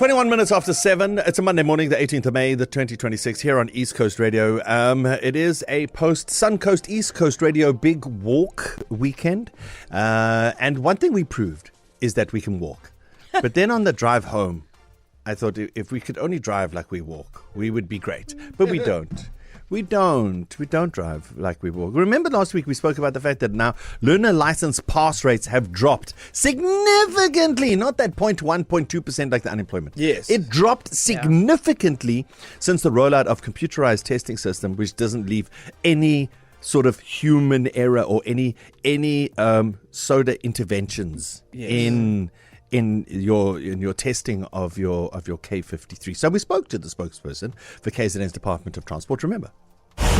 21 minutes after 7. It's a Monday morning, the 18th of May, the 2026, here on East Coast Radio. It is a post-Sun Coast, East Coast Radio big walk weekend. And one thing we proved is that we can walk. But then on the drive home, I thought if we could only drive like we walk, we would be great. But we don't. We don't drive like we walk. Remember last week we spoke about the fact that now learner license pass rates have dropped significantly. Not that 0.1, 0.2% like the unemployment. Yes. It dropped significantly since the rollout of computerized testing system, which doesn't leave any sort of human error or any soda interventions in your testing of your K53. So we spoke to the spokesperson for KZN's Department of Transport. Remember,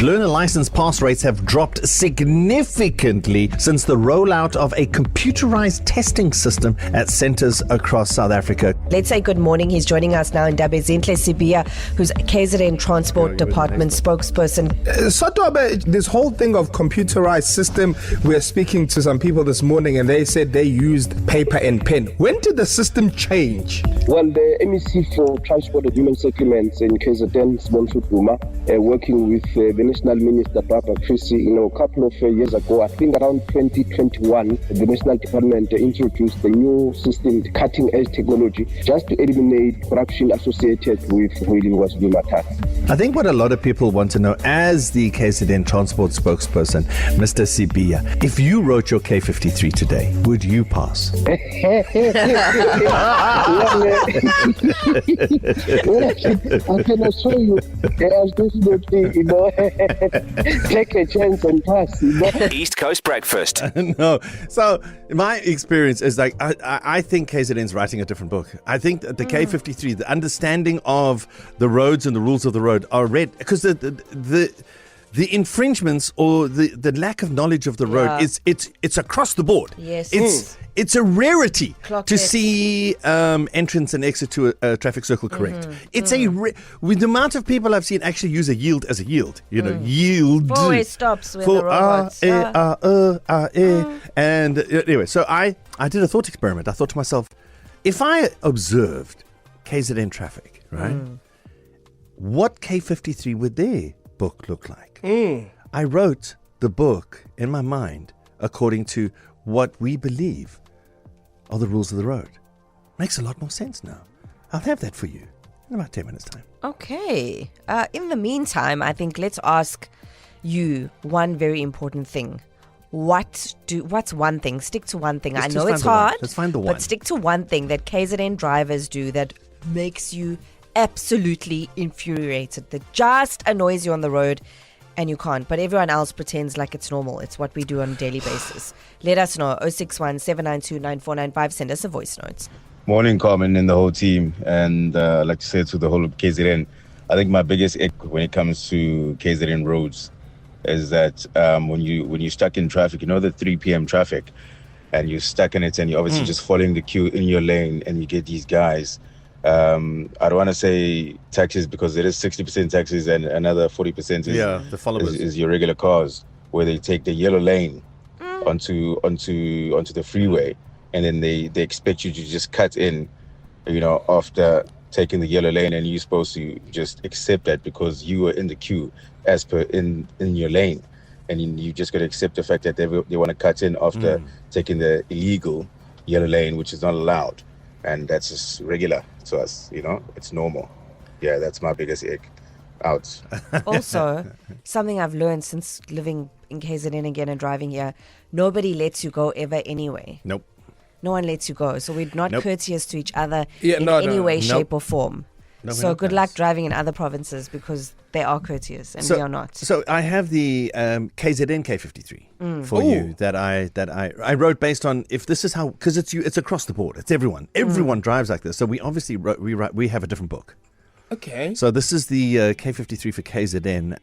learner license pass rates have dropped significantly since the rollout of a computerized testing system at centers across South Africa. Let's say good morning. He's joining us now in Dabezinhle Sibia, who's KZN Transport Department spokesperson. Sotoba, this whole thing of computerized system, we're speaking to some people this morning and they said they used paper and pen. When did the system change? Well, the MEC for Transport and Human Settlements in KZN, Sibongiswa Duma, working with the National Minister, Baba Chrissy, a couple of years ago, I think around 2021, the National Department introduced the new system, cutting-edge technology, just to eliminate corruption associated with wheeling KwaZulu-Natal. I think what a lot of people want to know, as the KZN Transport spokesperson, Mr. Sibia, if you wrote your K53 today, would you pass? Well, I can assure you, there's definitely, take a chance and pass. East Coast Breakfast. No. So my experience is like, I think KZN's writing a different book. I think that the K53, the understanding of the roads and the rules of the road are read, because the infringements or the lack of knowledge of the road it's across the board. Yes. It's a rarity Clock to it. see entrance and exit to a traffic circle correct. It's with the amount of people I've seen actually use a yield as a yield. Yield. Four-way stops when the robots. And anyway, so I did a thought experiment. I thought to myself, if I observed KZN traffic, right, what K53 would their book look like? I wrote the book in my mind according to what we believe are the rules of the road. Makes a lot more sense now. I'll have that for you in about 10 minutes' time. Okay. In the meantime, I think let's ask you one very important thing. What's one thing? Stick to one thing. I know it's hard. Let's find the one. But stick to one thing that KZN drivers do that makes you absolutely infuriated, that just annoys you on the road. And you can't, but everyone else pretends like it's normal. It's what we do on a daily basis. Let us know. 061 792 9495. Send us a voice note. Morning, Carmen and the whole team. And I'd like to say to the whole of KZN, I think my biggest ick when it comes to KZN roads is that when you're stuck in traffic, the 3 p.m. traffic, and you're stuck in it and you're obviously just following the queue in your lane, and you get these guys. I don't want to say taxis because it is 60% taxis and another 40% the followers is your regular cars, where they take the yellow lane onto the freeway, and then they expect you to just cut in, after taking the yellow lane, and you're supposed to just accept that because you were in the queue as per in your lane, and you just got to accept the fact that they want to cut in after taking the illegal yellow lane, which is not allowed. And that's just regular to us, it's normal. Yeah, that's my biggest ick. Out. Also, something I've learned since living in KZN again and driving here, nobody lets you go ever anyway. Nope. No one lets you go. So we're not courteous to each other in any way, shape or form. No, so good luck driving in other provinces because they are courteous and we are not. So I have the KZN K53 for you that I wrote based on if this is how, because it's across the board. It's everyone. Everyone drives like this. So we obviously we have a different book. Okay. So this is the K53 for KZN.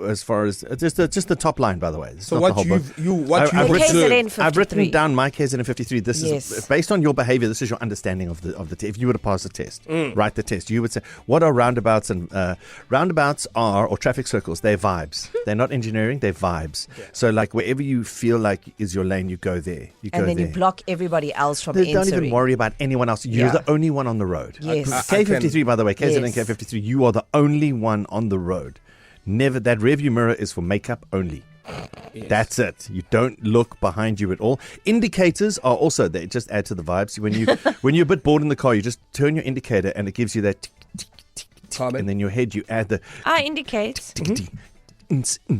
As far as just the top line, by the way. It's So not the what whole book. you've KZN 53. I've written down my KZN 53. This Yes. is based on your behavior. This is your understanding of the if you were to pass the test, write the test, you would say, what are roundabouts? And roundabouts are, or traffic circles, they're vibes. They're not engineering, they're vibes. So like wherever you feel like is your lane, you go there. You And go then there. you block everybody else from Don't entering. even worry about anyone else. You're Yeah. the only one on the road. Yes. K53, by the way, KZN Yes. K53, you are the only one on the road. Never, that rearview mirror is for makeup only. That's it. You don't look behind you at all. Indicators are also, they just add to the vibes. When you're a bit bored in the car, you just turn your indicator and it gives you that tick, tick, tick, tick, Calm it. and then your head you add the Indicates. tick, tick. It's for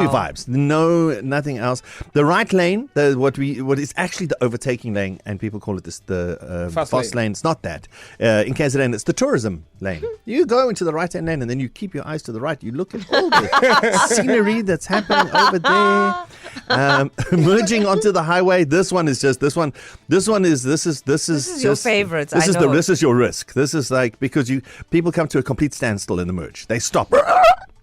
your vibes. No, nothing else. The right lane, what is actually the overtaking lane, and people call it the fast lane. It's not that. In KZN, it's the tourism lane. You go into the right hand lane, and then you keep your eyes to the right. You look at all the scenery that's happening over there. Merging onto the highway. This one is just this is your favorite. This is your risk. This is like because people come to a complete standstill in the merge. They stop.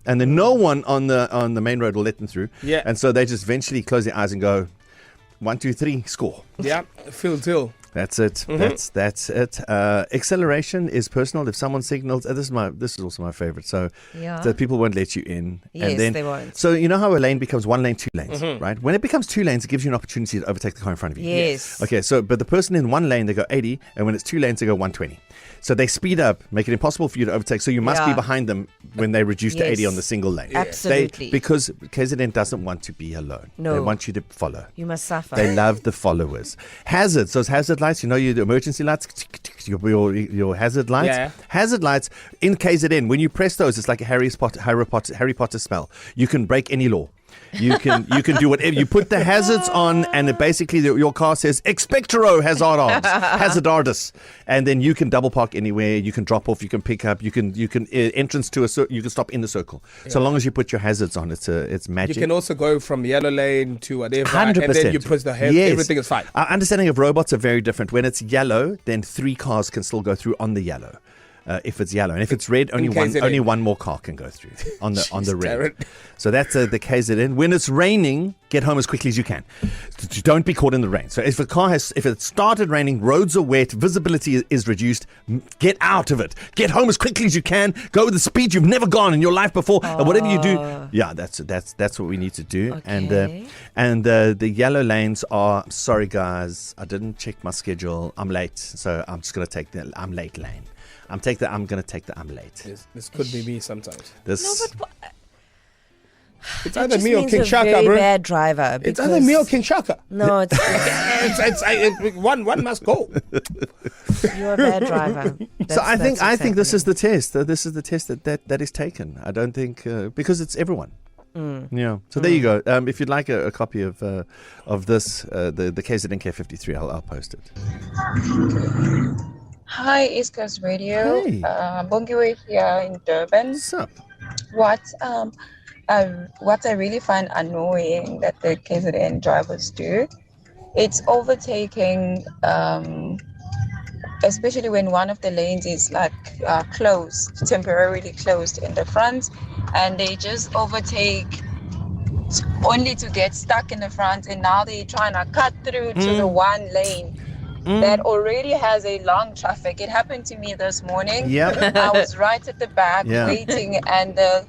And then no one on the main road will let them through. Yeah. And so they just eventually close their eyes and go, 1, 2, 3, score. Yeah, Phil Till. That's it. That's it. Acceleration is personal. If someone signals, this is also my favorite. So, Yeah. so people won't let you in. Yes, and then, they won't. So you know how a lane becomes 1 lane, 2 lanes, right? When it becomes 2 lanes, it gives you an opportunity to overtake the car in front of you. Yes. Okay. So, but the person in 1 lane, they go 80, and when it's 2 lanes, they go 120. So they speed up, make it impossible for you to overtake. So you must be Yeah. behind them when they reduce to Yes. 80 on the single lane. Absolutely. Because KZN doesn't want to be alone. No. They want you to follow. You must suffer. They love the followers. Hazards. Those hazard lights, you know, your emergency lights, your hazard lights. Yeah. Hazard lights in KZN, when you press those, it's like a Harry Potter spell. You can break any law. You can do whatever. You put the hazards on, and it basically your car says "Expectoro hazardardus," and then you can double park anywhere. You can drop off. You can pick up. You can entrance to you can stop in the circle. So long as you put your hazards on, it's magic. You can also go from yellow lane to whatever, 100%. and then you press the head. Yes. Everything is fine. Our understanding of robots are very different. When it's yellow, then 3 cars can still go through on the yellow. If it's yellow, and if it's red, only one more car can go through on the red. Darren. So that's the KZN. When it's raining, get home as quickly as you can. Don't be caught in the rain. So if it started raining, roads are wet, visibility is reduced, get out of it. Get home as quickly as you can. Go with the speed you've never gone in your life before. And whatever you do, yeah, that's what we need to do. Okay. And the yellow lanes are, sorry guys, I didn't check my schedule. I'm late, so I'm just gonna take the I'm late lane. I'm going to take the I'm late. This could be me sometimes. This It's That either just me or means King a Shaka, very bro. bad driver. It's either me or King Shaka. No, it's One must go. you're a bad driver. So I think that's this is happening. the test. This is the test that is taken. I don't think because it's everyone. Yeah. So there you go. If you'd like a copy of this, the KZN K53, I'll post it. Hi, East Coast Radio. Hey. Bongiwe here in Durban. What's up? What I really find annoying that the KZN drivers do, it's overtaking, especially when one of the lanes is like temporarily closed in the front, and they just overtake only to get stuck in the front, and now they're trying to cut through to the one lane that already has a long traffic. It happened to me this morning. Yep. I was right at the back waiting, and the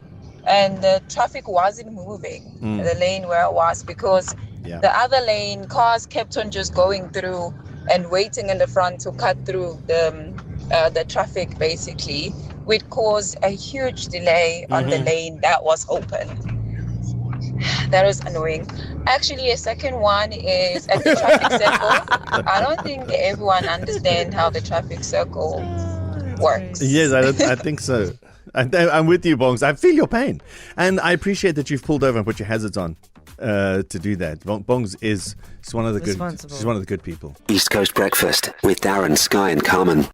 traffic wasn't moving the lane where I was, because the other lane cars kept on just going through and waiting in the front to cut through the traffic, basically, which caused a huge delay on the lane that was open. That was annoying. Actually, a second one is at the traffic circle. I don't think everyone understands how the traffic circle works. Yes, I think so. I'm with you, Bongs. I feel your pain, and I appreciate that you've pulled over and put your hazards on to do that. Bongs is one of the good. She's one of the good people. East Coast Breakfast with Darren, Sky and Carmen.